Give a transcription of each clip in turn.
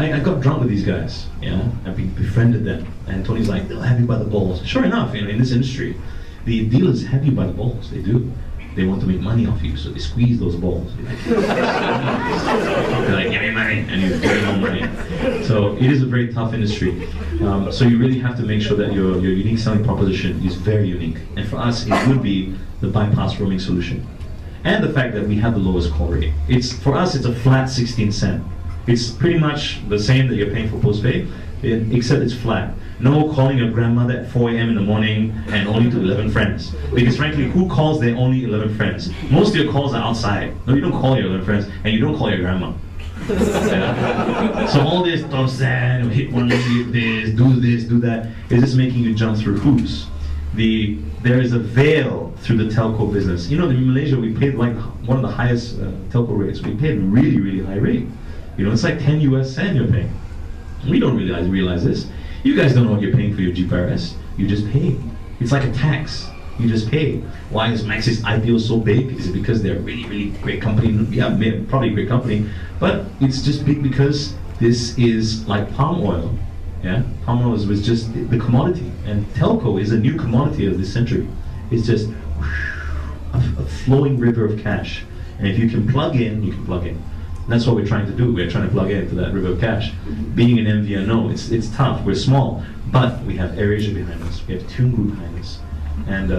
I got drunk with these guys, I befriended them, and Tony's like, they'll have you by the balls. Sure enough, in this industry, the dealers have you by the balls, they do. They want to make money off you, so they squeeze those balls. They're like, give me money, and you give them money. So it is a very tough industry. So you really have to make sure that your unique selling proposition is very unique. And for us, it would be the bypass roaming solution. And the fact that we have the lowest call rate. For us, it's a flat 16 cent. It's pretty much the same that you're paying for postpaid, except it's flat. No calling your grandmother at 4 a.m. in the morning and only to 11 friends. Because frankly, who calls their only 11 friends? Most of your calls are outside. No, you don't call your 11 friends, and you don't call your grandma. So all this top stand, hit one, hit this, do that, is just making you jump through hoops. There is a veil through the telco business. In Malaysia, we paid like one of the highest telco rates. We paid really, really high rate. It's like 10 US cent you're paying. We don't realize this. You guys don't know what you're paying for your GPRS. You just pay. It's like a tax. You just pay. Why is Maxis IPO so big? Is it because they're a really, really great company? Yeah, probably a great company. But it's just big because this is like palm oil. Yeah, palm oil was just the commodity. And telco is a new commodity of this century. It's just a flowing river of cash. And if you can plug in, you can plug in. That's what we're trying to do. We're trying to plug into that river of cash. Being an MVNO, it's tough. We're small, but we have AirAsia behind us. We have Tune Group behind us, and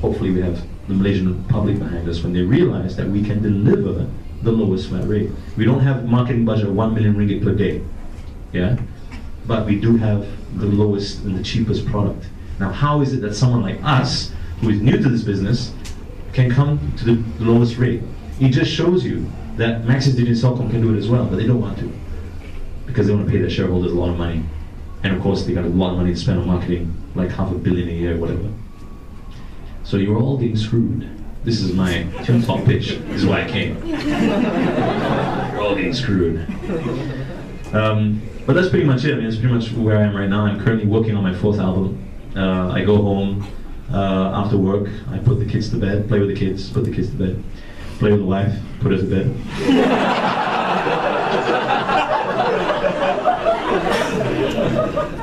hopefully we have the Malaysian public behind us when they realize that we can deliver the lowest flat rate. We don't have a marketing budget of 1 million ringgit per day, but we do have the lowest and the cheapest product. Now, how is it that someone like us, who is new to this business, can come to the lowest rate? It just shows you that Maxis Digital Celcom can do it as well, but they don't want to, because they want to pay their shareholders a lot of money, and of course they got a lot of money to spend on marketing, like $500 million a year, whatever. So you're all getting screwed. This is my top pitch. This is why I came. You're all getting screwed. But that's pretty much it. That's pretty much where I am right now. I'm currently working on my 4th album. I go home after work. I put the kids to bed, play with the kids, put the kids to bed. Play with the wife, put her to bed.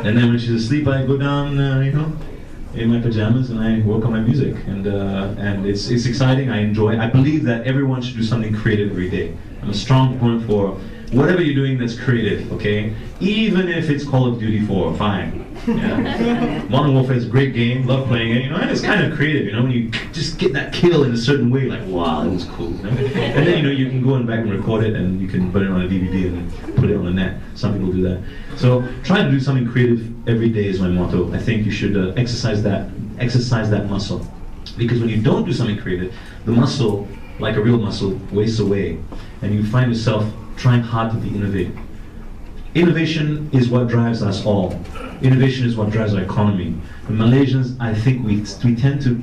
And then when she's asleep, I go down, in my pajamas and I work on my music. And it's exciting, I enjoy it. I believe that everyone should do something creative every day. I'm a strong proponent for whatever you're doing that's creative, okay? Even if it's Call of Duty 4, fine. Yeah? Modern Warfare is a great game, love playing it, and it's kind of creative, when you just get that kill in a certain way, like, wow, that was cool. And then, you can go back and record it, and you can put it on a DVD and put it on the net. Some people do that. So, try to do something creative every day is my motto. I think you should exercise that muscle. Because when you don't do something creative, the muscle, like a real muscle, wastes away, and you find yourself trying hard to be innovative. Innovation is what drives us all. Innovation is what drives our economy. The Malaysians, I think we tend to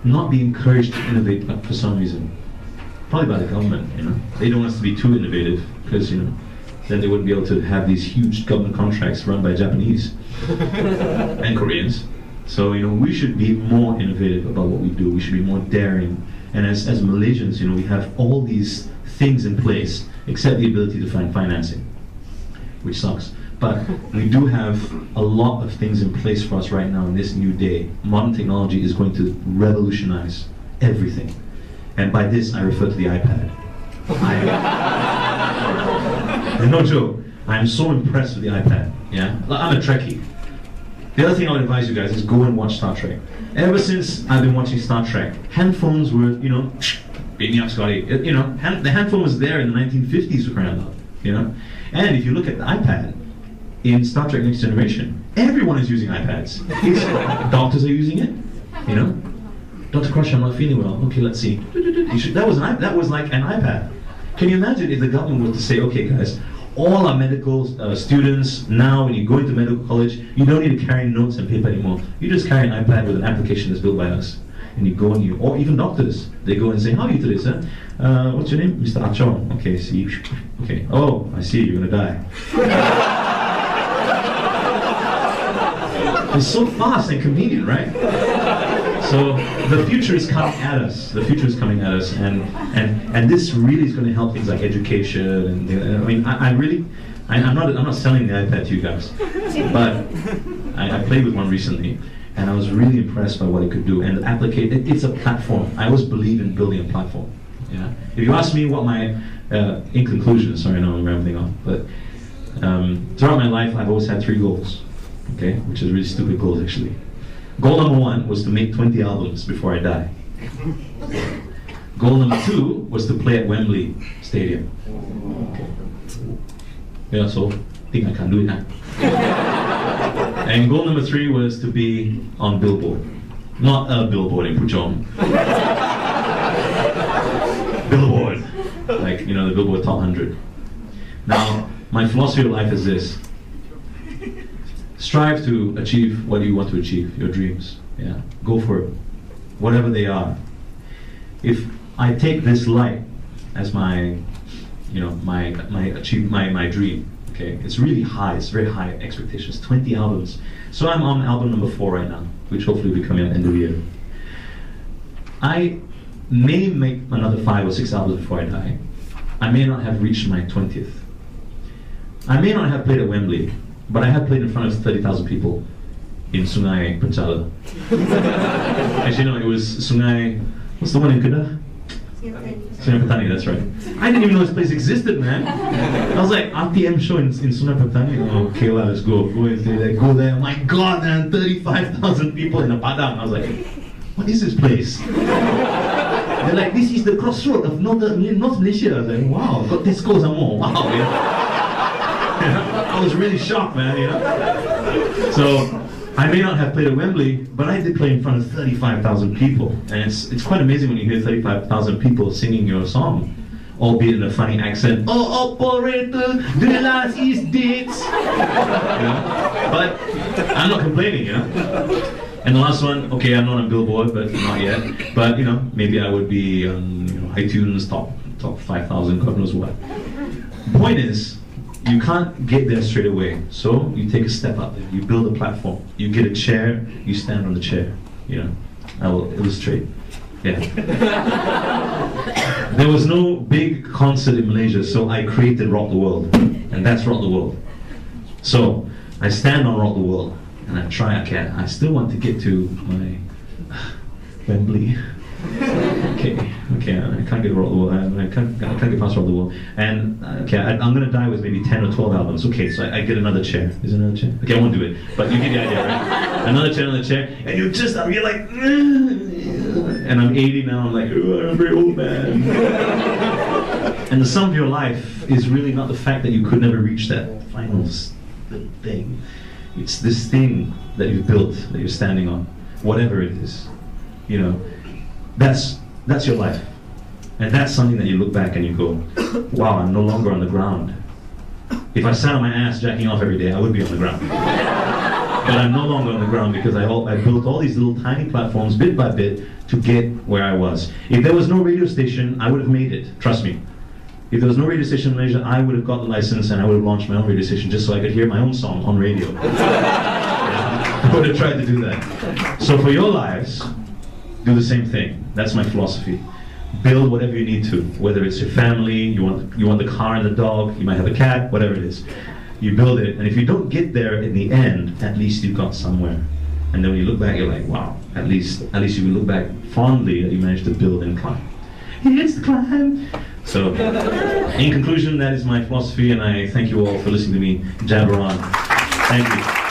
not be encouraged to innovate for some reason. Probably by the government, They don't want us to be too innovative because, then they wouldn't be able to have these huge government contracts run by Japanese and Koreans. So, we should be more innovative about what we do. We should be more daring. And as Malaysians, we have all these things in place, except the ability to find financing, which sucks. But we do have a lot of things in place for us right now in this new day. Modern technology is going to revolutionize everything. And by this, I refer to the iPad. And no joke, I'm so impressed with the iPad. I'm a Trekkie. The other thing I would advise you guys is go and watch Star Trek. Ever since I've been watching Star Trek, handphones were, beat me up, Scotty. The handphone was there in the 1950s, for crying out loud. And if you look at the iPad in Star Trek Next Generation, everyone is using iPads. Doctors are using it. Dr. Crush, I'm not feeling well. Okay, let's see. That was like an iPad. Can you imagine if the government was to say, okay, guys, all our medical students now, when you go into medical college, you don't need to carry notes and paper anymore. You just carry an iPad with an application that's built by us. And you go and or even doctors, they go and say, how are you today, sir? What's your name? Mr. Achong. Okay, see. Okay. Oh, I see, you're gonna die. It's so fast and convenient, right? So the future is coming at us. The future is coming at us, and this really is going to help things like education. And I really, I'm not selling the iPad to you guys, but I played with one recently, and I was really impressed by what it could do. And it's a platform. I always believe in building a platform. Yeah. If you ask me what my, in conclusion, sorry, I know I'm rambling on, but throughout my life, I've always had 3 goals. Okay, which is really stupid goals actually. Goal number 1 was to make 20 albums before I die. Goal number 2 was to play at Wembley Stadium. Okay. Yeah, so I think I can do it now. And goal number 3 was to be on Billboard. Not a billboard in Puchong. Billboard. Like, you know, the Billboard Top 100. Now, my philosophy of life is this. Strive to achieve what you want to achieve, your dreams. Yeah, go for it, whatever they are. If I take this light as my, you know, my dream. Okay, it's really high. It's very high expectations. 20 albums. So I'm on album number 4 right now, which hopefully will be coming at the end of the year. I may make another 5 or 6 albums before I die. I may not have reached my 20th. I may not have played at Wembley, but I have played in front of 30,000 people in Sungai Penchala. Actually, no, it was Sungai, what's the one in Kedah? Sungai Petani, that's right. I didn't even know this place existed, man. I was like, RTM show in Sungai Petani. Oh, okay, well, let's go and stay there, go there. My God, man, 35,000 people in a padang. I was like, what is this place? They're like, this is the crossroad of North Malaysia. I was like, wow, got Tesco some more. Wow, yeah. I was really shocked, man, you know? So, I may not have played at Wembley, but I did play in front of 35,000 people. And it's quite amazing when you hear 35,000 people singing your song, albeit in a funny accent. Oh, operator, the last is dates. You know? But I'm not complaining, you know? And the last one, okay, I'm not on Billboard, but not yet. But, you know, maybe I would be on, you know, iTunes top 5,000, God knows what. The point is, you can't get there straight away, so you take a step up there. You build a platform. You get a chair. You stand on the chair. You know, I will illustrate. Yeah. There was no big concert in Malaysia, so I created Rock the World, and that's Rock the World. So I stand on Rock the World, and I try. Okay, I still want to get to my Wembley. Okay, I can't get Rock the World. I can't get past Rock the World. And okay, I'm gonna die with maybe 10 or 12 albums. Okay, so I get another chair. Is there another chair? Okay, I won't do it. But you get the idea, right? Another chair, and you're like, and I'm 80 now. I'm like, oh, I'm a very old man. And the sum of your life is really not the fact that you could never reach that final thing. It's this thing that you've built, that you're standing on, whatever it is. You know. That's your life. And that's something that you look back and you go, wow, I'm no longer on the ground. If I sat on my ass jacking off every day, I would be on the ground. But I'm no longer on the ground because I built all these little tiny platforms bit by bit to get where I was. If there was no radio station, I would have made it, trust me. If there was no radio station in Malaysia, I would have got the license and I would have launched my own radio station just so I could hear my own song on radio. I would have tried to do that. So for your lives, do the same thing. That's my philosophy. Build whatever you need to, whether it's your family, you want the car and the dog, you might have a cat, whatever it is. You build it, and if you don't get there in the end, at least you got somewhere. And then when you look back, you're like, wow, at least you can look back fondly that you managed to build and climb. It's the climb. So, in conclusion, that is my philosophy, and I thank you all for listening to me jabber on. Thank you.